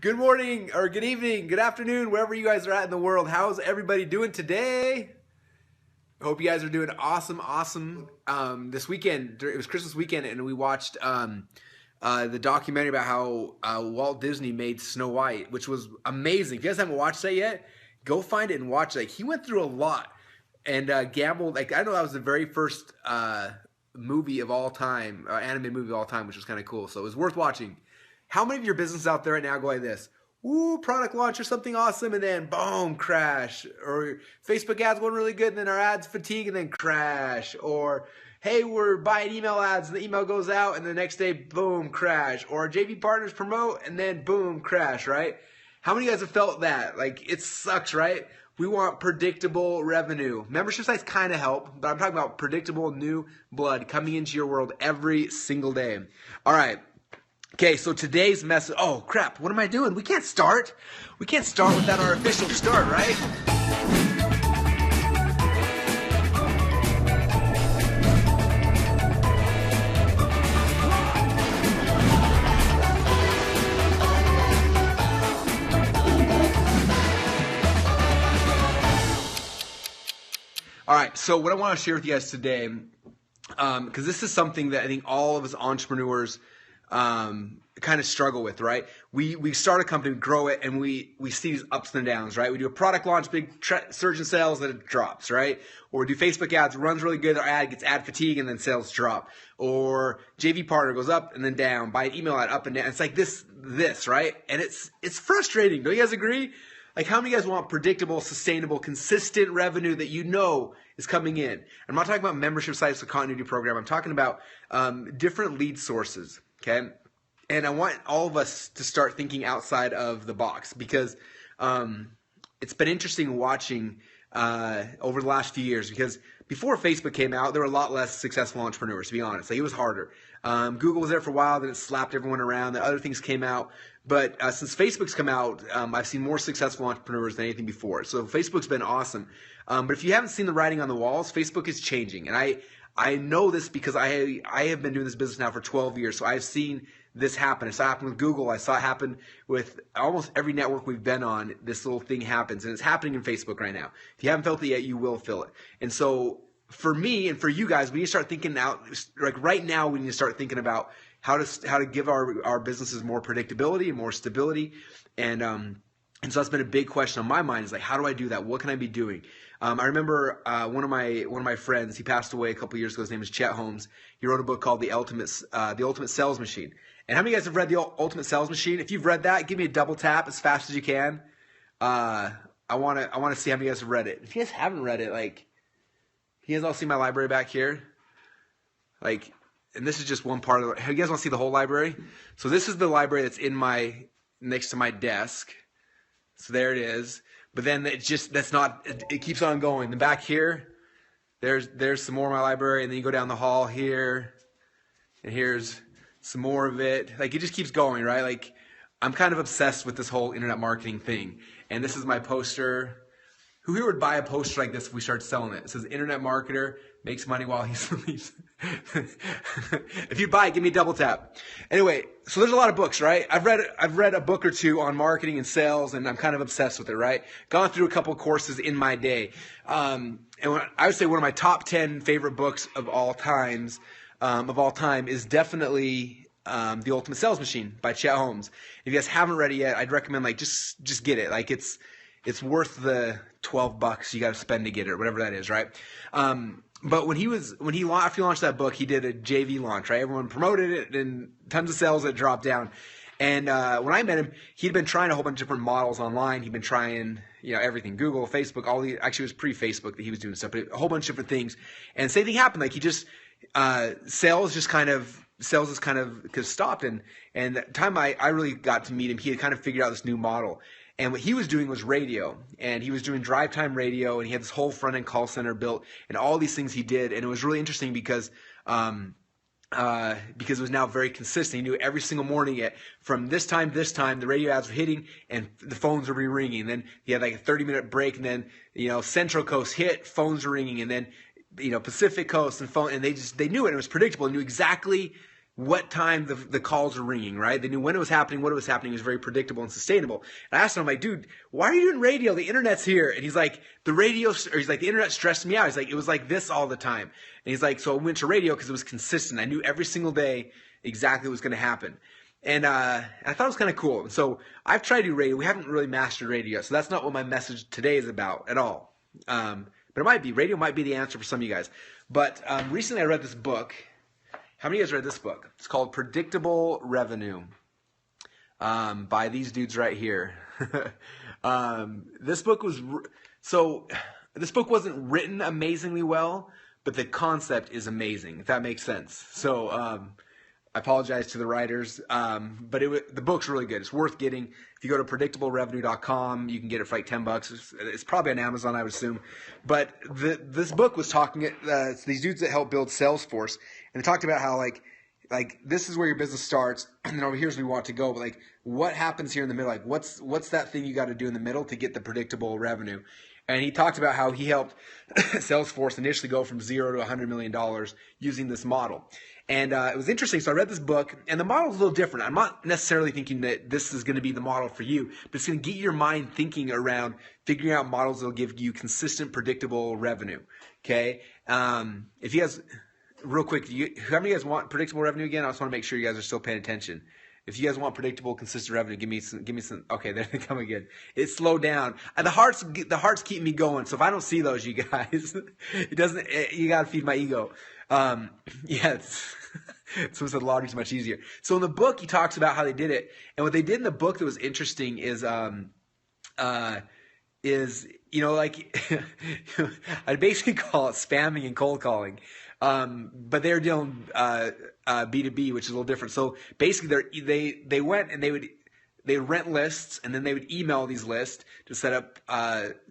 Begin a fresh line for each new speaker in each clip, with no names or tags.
Good morning, or good evening, good afternoon, wherever you guys are at in the world. How's everybody doing today? I hope you guys are doing awesome. This weekend, it was Christmas weekend, and we watched the documentary about how Walt Disney made Snow White, which was amazing. If you guys haven't watched that yet, go find it and watch it. Like, he went through a lot and gambled. Like, I know that was the very first movie of all time, animated movie of all time, which was kind of cool. So it was worth watching. How many of your businesses out there right now go like this? Ooh, product launch or something awesome, and then boom, crash. Or Facebook ads going really good, and then our ads fatigue, and then crash. Or hey, we're buying email ads, and the email goes out, and the next day, boom, crash. Or our JV partners promote, and then boom, crash, right? How many of you guys have felt that? Like, it sucks, right? We want predictable revenue. Membership sites kind of help, but I'm talking about predictable new blood coming into your world every single day. All right. Okay, so today's message. Oh, crap. What am I doing? We can't start. We can't start without our official start, right? All right, so what I want to share with you guys today, because this is something that I think all of us entrepreneurs kind of struggle with, right? We start a company, we grow it, and we see these ups and downs, right? We do a product launch, big surge in sales, then it drops, right? Or we do Facebook ads, runs really good, our ad gets ad fatigue, and then sales drop. Or JV partner goes up and then down, buy an email ad up and down. It's like this, right? And it's frustrating. Don't you guys agree? Like, how many of you guys want predictable, sustainable, consistent revenue that you know is coming in? I'm not talking about membership sites or continuity program. I'm talking about different lead sources, okay? And I want all of us to start thinking outside of the box, because it's been interesting watching over the last few years, because before Facebook came out, there were a lot less successful entrepreneurs, to be honest. Like, it was harder. Google was there for a while, then it slapped everyone around. Then other things came out. But since Facebook's come out, I've seen more successful entrepreneurs than anything before. So Facebook's been awesome. But if you haven't seen the writing on the walls, Facebook is changing. And I know this because I have been doing this business now for 12 years. So I've seen this happen. It saw it happen with Google. I saw it happen with almost every network we've been on. This little thing happens, and it's happening in Facebook right now. If you haven't felt it yet, you will feel it. And so for me and for you guys, we need to start thinking out. Like, right now, we need to start thinking about how to give our businesses more predictability and more stability. And so that's been a big question on my mind, is like, how do I do that? What can I be doing? I remember one of my friends. He passed away a couple years ago. His name is Chet Holmes. He wrote a book called The Ultimate Sales Machine. And how many of you guys have read The Ultimate Sales Machine? If you've read that, give me a double tap as fast as you can. I want to see how many of you guys have read it. If you guys haven't read it, like, you guys all see my library back here? Like, and this is just one part of it. You guys want to see the whole library? So this is the library that's next to my desk. So there it is. But then it keeps on going. Then back here, there's some more of my library, and then you go down the hall here, and here's some more of it. Like, it just keeps going, right? Like, I'm kind of obsessed with this whole internet marketing thing. And this is my poster. Who here would buy a poster like this if we started selling it? It says, "Internet marketer makes money while he sleeps." If you buy it, give me a double tap. Anyway, so there's a lot of books, right? I've read a book or two on marketing and sales, and I'm kind of obsessed with it, right? Gone through a couple of courses in my day. And I would say one of my top 10 favorite books of all time is definitely The Ultimate Sales Machine by Chet Holmes. If you guys haven't read it yet, I'd recommend, like, just get it. Like, it's worth the $12 you got to spend to get it, or whatever that is, right? But after he launched that book, he did a JV launch, right? Everyone promoted it, and tons of sales that dropped down. And when I met him, he'd been trying a whole bunch of different models online. He'd been trying, everything, Google, Facebook, actually it was pre-Facebook that he was doing stuff, but a whole bunch of different things. And same thing happened. Like, sales is kind of stopped. And the time I really got to meet him, he had kind of figured out this new model. And what he was doing was radio, and he was doing drive time radio, and he had this whole front end call center built, and all these things he did. And it was really interesting because it was now very consistent. He knew every single morning from this time, the radio ads were hitting and the phones were ringing. And then he had like a 30-minute break, and then, Central Coast hit, phones were ringing, and then, Pacific Coast and phone, and they knew it. It was predictable. They knew exactly what time the calls are ringing, right? They knew when it was happening, what it was happening. It was very predictable and sustainable. And I asked him, I'm like, dude, why are you doing radio? The internet's here. And he's like, the internet stressed me out. He's like, it was like this all the time. And he's like, so I went to radio because it was consistent. I knew every single day exactly what was going to happen. And I thought it was kind of cool. And so I've tried to do radio. We haven't really mastered radio. So that's not what my message today is about at all. But it might be. Radio might be the answer for some of you guys. But recently I read this book. How many of you guys read this book? It's called Predictable Revenue by these dudes right here. This book wasn't written amazingly well, but the concept is amazing, if that makes sense. So I apologize to the writers, but the book's really good. It's worth getting. If you go to predictablerevenue.com, you can get it for like $10. It's probably on Amazon, I would assume. But this book was talking to these dudes that help build Salesforce, and they talked about how like this is where your business starts, and then over here's where we want to go. But like, what happens here in the middle? Like, what's that thing you got to do in the middle to get the predictable revenue? And he talked about how he helped Salesforce initially go from $0 to $100 million using this model. And it was interesting. So I read this book, and the model is a little different. I'm not necessarily thinking that this is going to be the model for you, but it's going to get your mind thinking around figuring out models that will give you consistent, predictable revenue. Okay? If you guys, real quick, how many of you guys want predictable revenue again? I just want to make sure you guys are still paying attention. If you guys want predictable, consistent revenue, give me some. Okay, there they come again. It slowed down. And the hearts keep me going. So if I don't see those, you guys, it doesn't. You gotta feed my ego. Yeah, so the lottery's much easier. So in the book, he talks about how they did it, and what they did in the book that was interesting is like I'd basically call it spamming and cold calling. But they're dealing B2B, which is a little different. So basically, they went and they would rent lists, and then they would email these lists to set up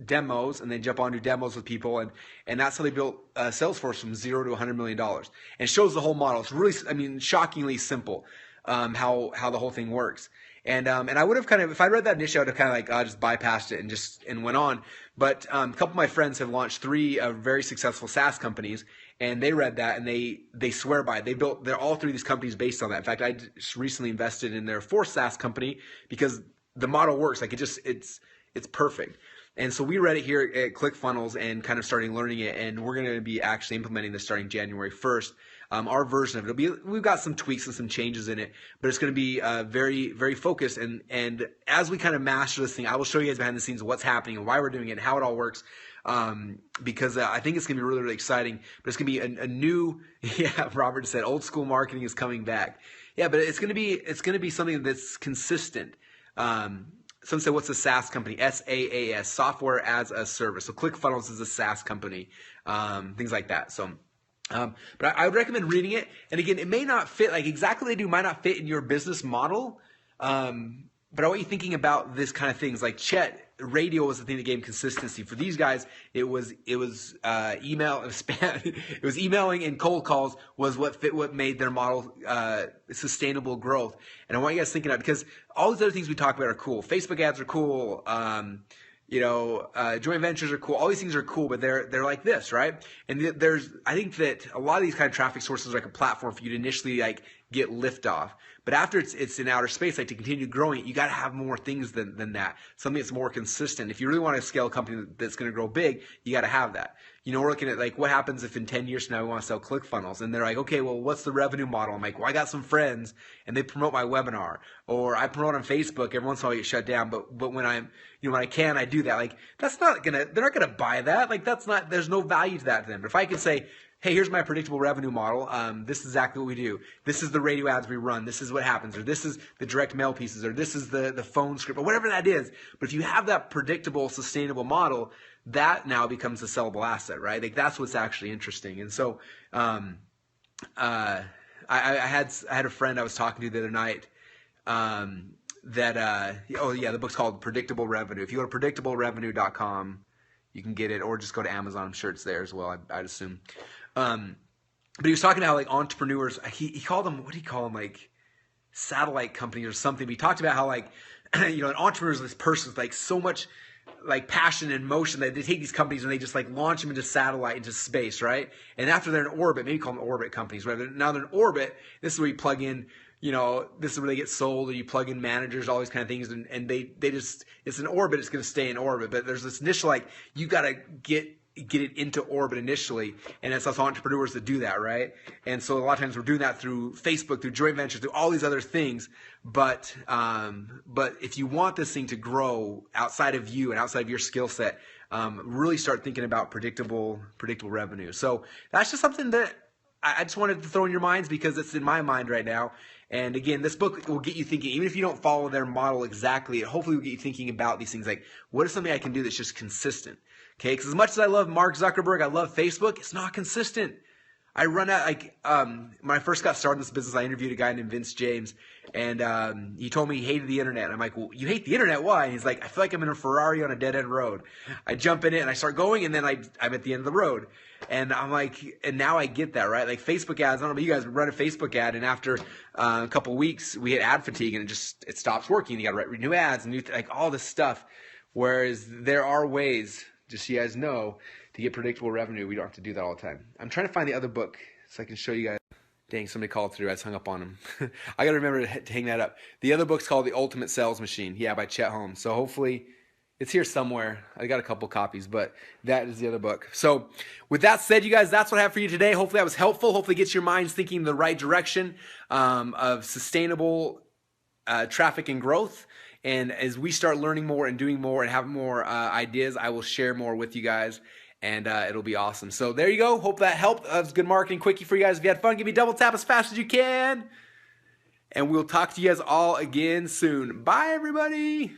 demos, and then jump on to demos with people, and that's how they built Salesforce from $0 to $100 million. And it shows the whole model. It's really, shockingly simple how the whole thing works. And I would have if I read that initially, I would have kind of just bypassed it and went on. But a couple of my friends have launched 3 very successful SaaS companies, and they read that and they swear by it. They're all 3 of these companies based on that. In fact, I just recently invested in their 4th SaaS company because the model works. Like it's perfect. And so we read it here at ClickFunnels and kind of starting learning it, and we're going to be actually implementing this starting January 1st. Our version of it. We've got some tweaks and some changes in it, but it's going to be very, very focused. And as we kind of master this thing, I will show you guys behind the scenes what's happening and why we're doing it and how it all works. Because I think it's going to be really, really exciting. But it's going to be a new, yeah, Robert said, old school marketing is coming back. Yeah, but it's going to be something that's consistent. Some say, what's a SaaS company? SaaS, software as a service. So ClickFunnels is a SaaS company, things like that. So. But I would recommend reading it. And again, it may not fit, like exactly what they do might not fit in your business model. But I want you thinking about this kind of things. Like Chet, radio was the thing that gave him consistency. For these guys, it was email and spam. It was emailing and cold calls was what made their model sustainable growth. And I want you guys thinking about it because all these other things we talk about are cool. Facebook ads are cool. Joint ventures are cool. All these things are cool, but they're like this, right? And I think that a lot of these kind of traffic sources are like a platform for you to initially get lift off. But after it's in outer space, to continue growing it, you got to have more things than that. Something that's more consistent. If you really want to scale a company that's going to grow big, you got to have that. We're looking at what happens if in 10 years from now we want to sell ClickFunnels, and they're like, okay, well, what's the revenue model? I'm like, well, I got some friends and they promote my webinar, or I promote on Facebook. Every once in a while I get shut down, but when when I can, I do that. They're not gonna buy that. There's no value to that to them. But if I can say, hey, here's my predictable revenue model. This is exactly what we do. This is the radio ads we run. This is what happens, or this is the direct mail pieces, or this is the phone script, or whatever that is. But if you have that predictable, sustainable model, that now becomes a sellable asset, right? That's what's actually interesting. And so, I had a friend I was talking to the other night, the book's called Predictable Revenue. If you go to predictablerevenue.com, you can get it, or just go to Amazon. I'm sure it's there as well, I'd assume. But he was talking about entrepreneurs. He called them, what did he call them? Satellite companies or something. But he talked about how an entrepreneur is this person with so much like passion and motion that they take these companies and they just like launch them into satellite, into space, right? And after they're in orbit, maybe call them orbit companies, right? Now they're in orbit. This is where you plug in, this is where they get sold, and you plug in managers, all these kind of things, and they just, it's in orbit, it's going to stay in orbit. But there's this initial, like, you got to get it into orbit initially, and it's us entrepreneurs that do that, right? And so a lot of times we're doing that through Facebook, through joint ventures, through all these other things. But if you want this thing to grow outside of you and outside of your skill set, really start thinking about predictable revenue. So that's just something that I just wanted to throw in your minds because it's in my mind right now. And again, this book will get you thinking, even if you don't follow their model exactly, it hopefully will get you thinking about these things like, what is something I can do that's just consistent? Okay, because as much as I love Mark Zuckerberg, I love Facebook, it's not consistent. I run out, like, when I first got started in this business, I interviewed a guy named Vince James, and he told me he hated the internet. And I'm like, well, you hate the internet? Why? And he's like, I feel like I'm in a Ferrari on a dead-end road. I jump in it, and I start going, and then I'm at the end of the road. And I'm like, and now I get that, right? Like Facebook ads, I don't know about you guys, but run a Facebook ad, and after a couple of weeks, we hit ad fatigue, and it stops working. You got to write new ads, and like all this stuff. Whereas there are ways, just so you guys know, to get predictable revenue. We don't have to do that all the time. I'm trying to find the other book so I can show you guys. Dang, somebody called through. I just hung up on him. I got to remember to hang that up. The other book's called The Ultimate Sales Machine. Yeah, by Chet Holmes. So hopefully it's here somewhere. I got a couple copies, but that is the other book. So with that said, you guys, that's what I have for you today. Hopefully that was helpful. Hopefully it gets your minds thinking in the right direction of sustainable traffic and growth. And as we start learning more and doing more and have more ideas, I will share more with you guys. And it'll be awesome. So there you go. Hope that helped. That was good marketing quickie for you guys. If you had fun, give me a double tap as fast as you can. And we'll talk to you guys all again soon. Bye, everybody.